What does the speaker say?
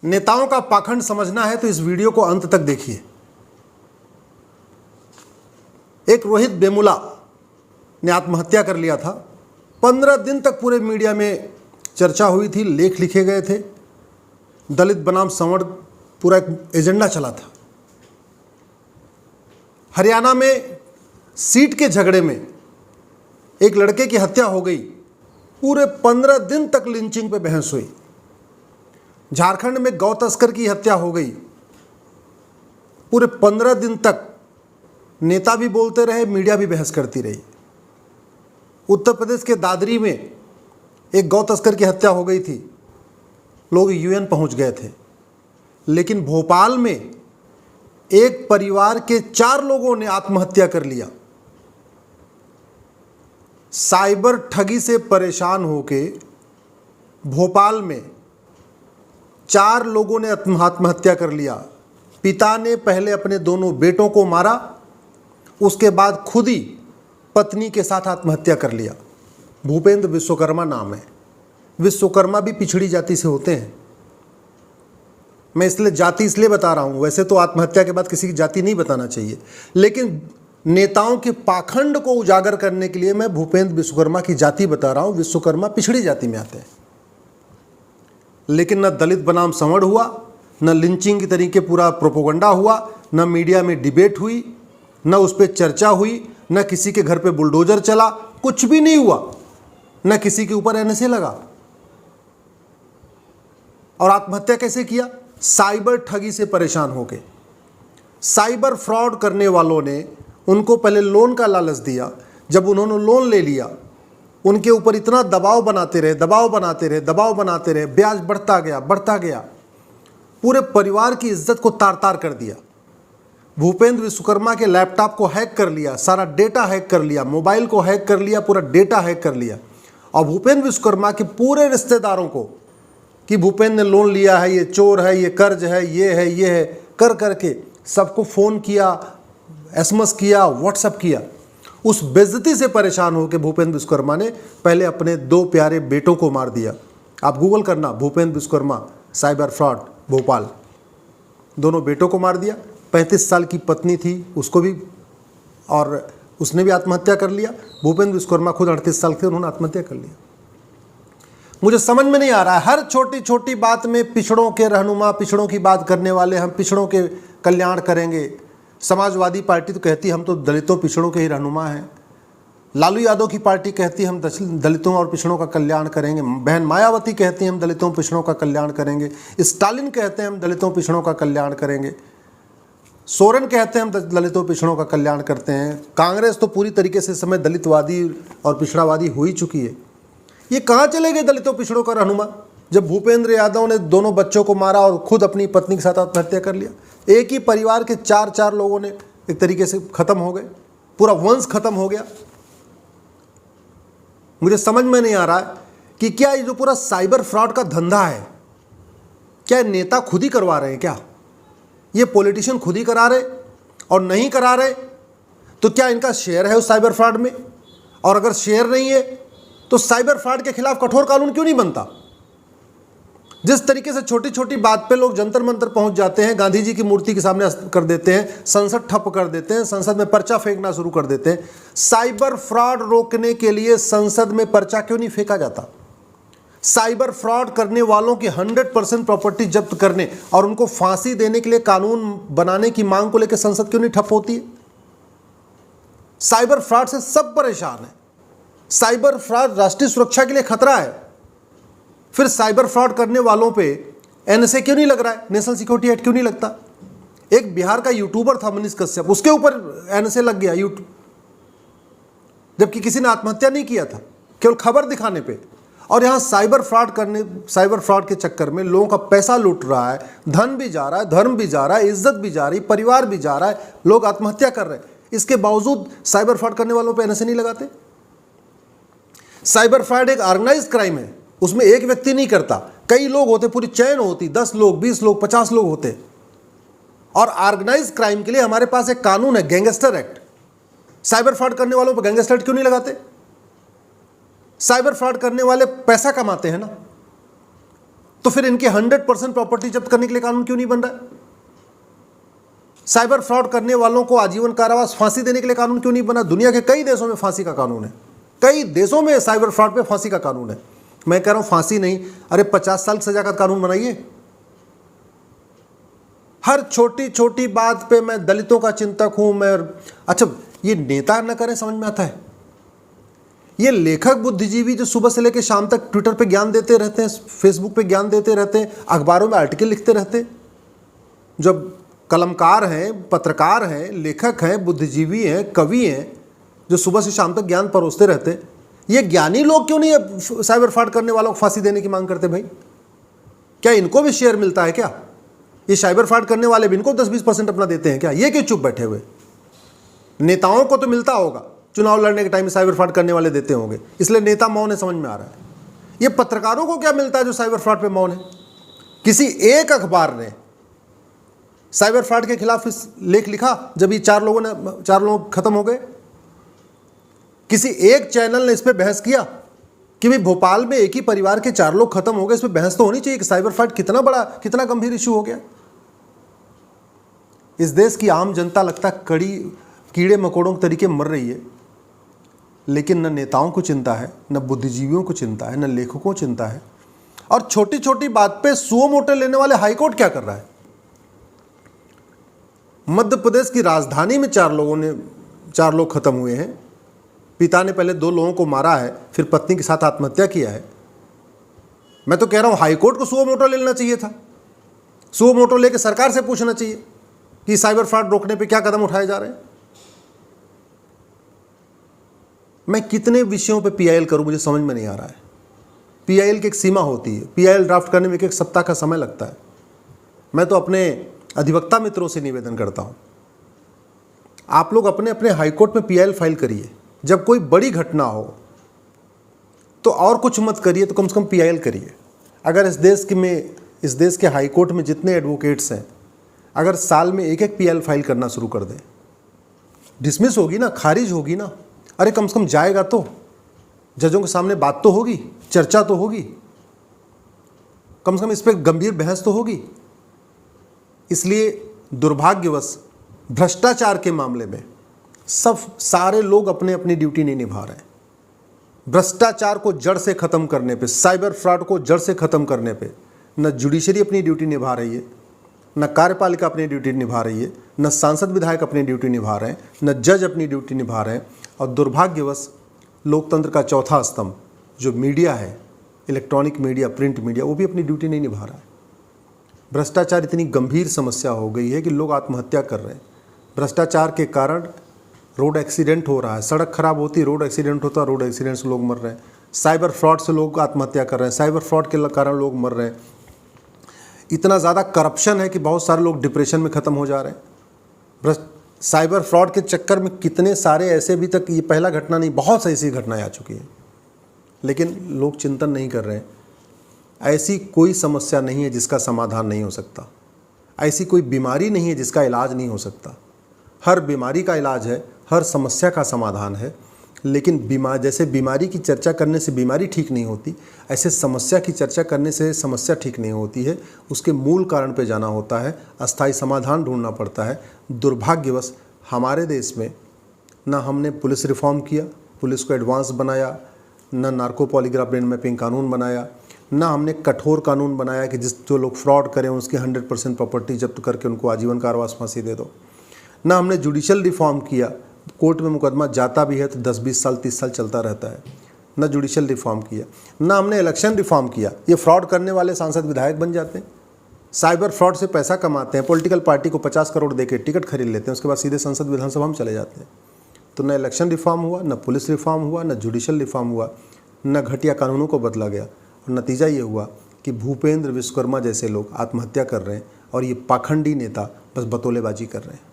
नेताओं का पाखंड समझना है तो इस वीडियो को अंत तक देखिए। एक रोहित वेमुला ने आत्महत्या कर लिया था। 15 दिन तक पूरे मीडिया में चर्चा हुई थी, लेख लिखे गए थे, दलित बनाम संवर्ण पूरा एक एजेंडा चला था। हरियाणा में सीट के झगड़े में एक लड़के की हत्या हो गई, पूरे 15 दिन तक लिंचिंग पे बहस हुई। झारखंड में गौ तस्कर की हत्या हो गई, पूरे 15 दिन तक नेता भी बोलते रहे, मीडिया भी बहस करती रही। उत्तर प्रदेश के दादरी में एक गौ तस्कर की हत्या हो गई थी, लोग यूएन पहुंच गए थे। लेकिन भोपाल में एक परिवार के 4 लोगों ने आत्महत्या कर लिया। साइबर ठगी से परेशान होके भोपाल में 4 लोगों ने आत्महत्या कर लिया। पिता ने पहले अपने दोनों बेटों को मारा, उसके बाद खुद ही पत्नी के साथ आत्महत्या कर लिया। भूपेंद्र विश्वकर्मा नाम है। विश्वकर्मा भी पिछड़ी जाति से होते हैं। मैं इसलिए जाति इसलिए बता रहा हूँ, वैसे तो आत्महत्या के बाद किसी की जाति नहीं बताना चाहिए, लेकिन नेताओं के पाखंड को उजागर करने के लिए मैं भूपेंद्र विश्वकर्मा की जाति बता रहा हूँ। विश्वकर्मा पिछड़ी जाति में आते हैं। लेकिन न दलित बनाम संवर्ण हुआ, न लिंचिंग की तरीके पूरा प्रोपोगंडा हुआ, न मीडिया में डिबेट हुई, न उस पर चर्चा हुई, न किसी के घर पे बुलडोजर चला, कुछ भी नहीं हुआ, न किसी के ऊपर एनएसए लगा। और आत्महत्या कैसे किया? साइबर ठगी से परेशान होके। साइबर फ्रॉड करने वालों ने उनको पहले लोन का लालच दिया। जब उन्होंने लोन ले लिया, उनके ऊपर इतना दबाव बनाते रहे, ब्याज बढ़ता गया, पूरे परिवार की इज्जत को तार तार कर दिया। भूपेंद्र विश्वकर्मा के लैपटॉप को हैक कर लिया, सारा डेटा हैक कर लिया, मोबाइल को हैक कर लिया, पूरा डेटा हैक कर लिया। और भूपेंद्र विश्वकर्मा के पूरे रिश्तेदारों को कि भूपेंद्र ने लोन लिया है, ये चोर है, ये कर्ज है, ये है, कर करके सबको फ़ोन किया, एसएमएस किया, व्हाट्सएप किया। उस बेइज्जती से परेशान होकर भूपेंद्र विश्वकर्मा ने पहले अपने 2 प्यारे बेटों को मार दिया। आप गूगल करना, भूपेंद्र विश्वकर्मा साइबर फ्रॉड भोपाल, दोनों बेटों को मार दिया। 35 साल की पत्नी थी, उसको भी, और उसने भी आत्महत्या कर लिया। भूपेंद्र विश्वकर्मा खुद 38 साल के, उन्होंने आत्महत्या कर लिया। मुझे समझ में नहीं आ रहा है, हर छोटी छोटी बात में पिछड़ों के रहनुमा, पिछड़ों की बात करने वाले, हम पिछड़ों के कल्याण करेंगे। समाजवादी पार्टी तो कहती हम तो दलितों पिछड़ों के ही रहनुमा हैं। लालू यादव की पार्टी कहती हम दलितों और पिछड़ों का कल्याण करेंगे। बहन मायावती कहती हम दलितों पिछड़ों का कल्याण करेंगे। स्टालिन कहते हैं हम दलितों पिछड़ों का कल्याण करेंगे। सोरेन कहते हैं हम दलितों पिछड़ों का कल्याण करते हैं। कांग्रेस तो पूरी तरीके से इस समय दलितवादी और पिछड़ावादी हो ही चुकी है। ये कहाँ चले गए दलितों पिछड़ों का रहनुमा, जब भूपेंद्र यादव ने दोनों बच्चों को मारा और खुद अपनी पत्नी के साथ आत्महत्या कर लिया। एक ही परिवार के 4 लोगों ने एक तरीके से खत्म हो गए, पूरा वंश खत्म हो गया। मुझे समझ में नहीं आ रहा है कि क्या ये जो पूरा साइबर फ्रॉड का धंधा है, क्या नेता खुद ही करवा रहे हैं? क्या ये पॉलिटिशियन खुद ही करा रहे? और नहीं करा रहे तो क्या इनका शेयर है उस साइबर फ्रॉड में? और अगर शेयर नहीं है तो साइबर फ्रॉड के खिलाफ कठोर कानून क्यों नहीं बनता? जिस तरीके से छोटी छोटी बात पे लोग जंतर मंतर पहुंच जाते हैं, गांधी जी की मूर्ति के सामने कर देते हैं, संसद ठप कर देते हैं, संसद में पर्चा फेंकना शुरू कर देते हैं। साइबर फ्रॉड रोकने के लिए संसद में पर्चा क्यों नहीं फेंका जाता? साइबर फ्रॉड करने वालों की 100% प्रॉपर्टी जब्त करने और उनको फांसी देने के लिए कानून बनाने की मांग को लेकर संसद क्यों नहीं ठप होती है? साइबर फ्रॉड से सब परेशान है। साइबर फ्रॉड राष्ट्रीय सुरक्षा के लिए खतरा है। फिर साइबर फ्रॉड करने वालों पे एनएसए क्यों नहीं लग रहा है? नेशनल सिक्योरिटी एक्ट क्यों नहीं लगता? एक बिहार का यूट्यूबर था मनीष कश्यप, उसके ऊपर एनएसए लग गया यूट्यूब, जबकि किसी ने आत्महत्या नहीं किया था, केवल खबर दिखाने पे। और यहाँ साइबर फ्रॉड के चक्कर में लोगों का पैसा लूट रहा है, धन भी जा रहा है, धर्म भी जा रहा है, इज्जत भी जा रही, परिवार भी जा रहा है, लोग आत्महत्या कर रहे हैं। इसके बावजूद साइबर फ्रॉड करने वालों पे एनएसए नहीं लगाते। साइबर फ्रॉड एक ऑर्गेनाइज क्राइम है, उसमें एक व्यक्ति नहीं करता, कई लोग होते, पूरी चैन होती, 10 लोग, 20 लोग, 50 लोग होते। और ऑर्गेनाइज क्राइम के लिए हमारे पास एक कानून है, गैंगस्टर एक्ट। साइबर फ्रॉड करने वालों पर गैंगस्टर एक्ट क्यों नहीं लगाते? साइबर फ्रॉड करने वाले पैसा कमाते हैं ना, तो फिर इनके 100% प्रॉपर्टी जब्त करने के लिए कानून क्यों नहीं बन रहा है? साइबर फ्रॉड करने वालों को आजीवन कारावास, फांसी देने के लिए कानून क्यों नहीं बना? दुनिया के कई देशों में फांसी का कानून है, कई देशों में साइबर फ्रॉड पे फांसी का कानून है। मैं कह रहा हूं फांसी नहीं, अरे 50 साल सजा का कानून बनाइए। हर छोटी छोटी बात पे मैं दलितों का चिंतक हूं, मैं अच्छा ये नेता न करें समझ में आता है। ये लेखक बुद्धिजीवी जो सुबह से लेकर शाम तक ट्विटर पे ज्ञान देते रहते हैं, फेसबुक पे ज्ञान देते रहते हैं, अखबारों में आर्टिकल लिखते रहते हैं, जब कलमकार हैं, पत्रकार हैं, लेखक हैं, बुद्धिजीवी हैं, कवि हैं, जो सुबह से शाम तक ज्ञान परोसते रहते, ये ज्ञानी लोग क्यों नहीं साइबर फ्रॉड करने वालों को फांसी देने की मांग करते? भाई क्या इनको भी शेयर मिलता है क्या? ये साइबर फ्रॉड करने वाले भी इनको 10-20% अपना देते हैं क्या? ये क्यों चुप बैठे हुए? नेताओं को तो मिलता होगा, चुनाव लड़ने के टाइम में साइबर फ्रॉड करने वाले देते होंगे, इसलिए नेता मौन है, समझ में आ रहा है। ये पत्रकारों को क्या मिलता है जो साइबर फ्रॉड पे मौन है? किसी एक अखबार ने साइबर फ्रॉड के खिलाफ इस लेख लिखा जब ये 4 लोग खत्म हो गए? किसी एक चैनल ने इस पे बहस किया कि भाई भोपाल में एक ही परिवार के 4 लोग खत्म हो गए, इस पे बहस तो होनी चाहिए कि साइबर फ्रॉड कितना बड़ा, कितना गंभीर इशू हो गया। इस देश की आम जनता लगता है कीड़े मकोड़ों के तरीके मर रही है, लेकिन न नेताओं को चिंता है, न बुद्धिजीवियों को चिंता है, न लेखकों को चिंता है। और छोटी छोटी बात पे सुओ मोटो लेने वाले हाईकोर्ट क्या कर रहा है? मध्य प्रदेश की राजधानी में 4 लोग खत्म हुए हैं। पिता ने पहले 2 लोगों को मारा है, फिर पत्नी के साथ आत्महत्या किया है। मैं तो कह रहा हूं हाईकोर्ट को सुओ मोटो लेना चाहिए था। सुओ मोटो लेकर सरकार से पूछना चाहिए कि साइबर फ्रॉड रोकने पे क्या कदम उठाए जा रहे हैं। मैं कितने विषयों पे पीआईएल करूं, मुझे समझ में नहीं आ रहा है। पीआईएल की एक सीमा होती है, पीआईएल ड्राफ्ट करने में 1 सप्ताह का समय लगता है। मैं तो अपने अधिवक्ता मित्रों से निवेदन करता हूं, आप लोग अपने अपने हाईकोर्ट में पीआईएल फाइल करिए। जब कोई बड़ी घटना हो तो और कुछ मत करिए, तो कम से कम पीआईएल करिए। अगर इस देश के हाईकोर्ट में जितने एडवोकेट्स हैं, अगर साल में 1 पीआईएल फाइल करना शुरू कर दें, डिसमिस होगी ना, खारिज होगी ना, अरे कम से कम जाएगा तो, जजों के सामने बात तो होगी, चर्चा तो होगी, कम से कम इस पर गंभीर बहस तो होगी। इसलिए दुर्भाग्यवश भ्रष्टाचार के मामले में सारे लोग अपने अपनी ड्यूटी नहीं निभा रहे हैं। भ्रष्टाचार को जड़ से खत्म करने पे, साइबर फ्रॉड को जड़ से खत्म करने पे न जुडिशरी अपनी ड्यूटी निभा रही है, न कार्यपालिका अपनी ड्यूटी निभा रही है, न सांसद विधायक अपनी ड्यूटी निभा रहे हैं, न जज अपनी ड्यूटी निभा रहे हैं। और दुर्भाग्यवश लोकतंत्र का चौथा स्तंभ जो मीडिया है, इलेक्ट्रॉनिक मीडिया, प्रिंट मीडिया, वो भी अपनी ड्यूटी नहीं निभा रहा है। भ्रष्टाचार इतनी गंभीर समस्या हो गई है कि लोग आत्महत्या कर रहे हैं। भ्रष्टाचार के कारण रोड एक्सीडेंट हो रहा है, सड़क खराब होती, रोड एक्सीडेंट होता, रोड एक्सीडेंट से लोग मर रहे हैं। साइबर फ्रॉड से लोग आत्महत्या कर रहे हैं, साइबर फ्रॉड के कारण लोग मर रहे हैं। इतना ज़्यादा करप्शन है कि बहुत सारे लोग डिप्रेशन में ख़त्म हो जा रहे हैं। साइबर फ्रॉड के चक्कर में कितने सारे ऐसे, अभी तक ये पहला घटना नहीं, बहुत सी ऐसी घटनाएं आ चुकी हैं, लेकिन लोग चिंतन नहीं कर रहे हैं। ऐसी कोई समस्या नहीं है जिसका समाधान नहीं हो सकता, ऐसी कोई बीमारी नहीं है जिसका इलाज नहीं हो सकता। हर बीमारी का इलाज है, हर समस्या का समाधान है। लेकिन जैसे बीमारी की चर्चा करने से बीमारी ठीक नहीं होती, ऐसे समस्या की चर्चा करने से समस्या ठीक नहीं होती है। उसके मूल कारण पे जाना होता है, अस्थायी समाधान ढूंढना पड़ता है। दुर्भाग्यवश हमारे देश में ना हमने पुलिस रिफॉर्म किया, पुलिस को एडवांस बनाया, ना नार्को पॉलीग्राफ ब्रेन मैपिंग कानून बनाया, ना हमने कठोर कानून बनाया कि जो लोग फ्रॉड करें उसकी 100% प्रॉपर्टी जब्त करके उनको आजीवन कारावास फांसी दे दो। ना हमने जुडिशल रिफॉर्म किया, कोर्ट में मुकदमा जाता भी है तो 10-20 साल 30 साल चलता रहता है। ना जुडिशल रिफॉर्म किया, ना हमने इलेक्शन रिफॉर्म किया। ये फ्रॉड करने वाले सांसद विधायक बन जाते हैं, साइबर फ्रॉड से पैसा कमाते हैं, पॉलिटिकल पार्टी को 50 करोड़ देके टिकट खरीद लेते हैं, उसके बाद सीधे संसद विधानसभा में चले जाते हैं। तो न इलेक्शन रिफॉर्म हुआ, न पुलिस रिफॉर्म हुआ, न जुडिशल रिफॉर्म हुआ, न घटिया कानूनों को बदला गया। और नतीजा ये हुआ कि भूपेंद्र विश्वकर्मा जैसे लोग आत्महत्या कर रहे हैं और ये पाखंडी नेता बस बतौलेबाजी कर रहे हैं।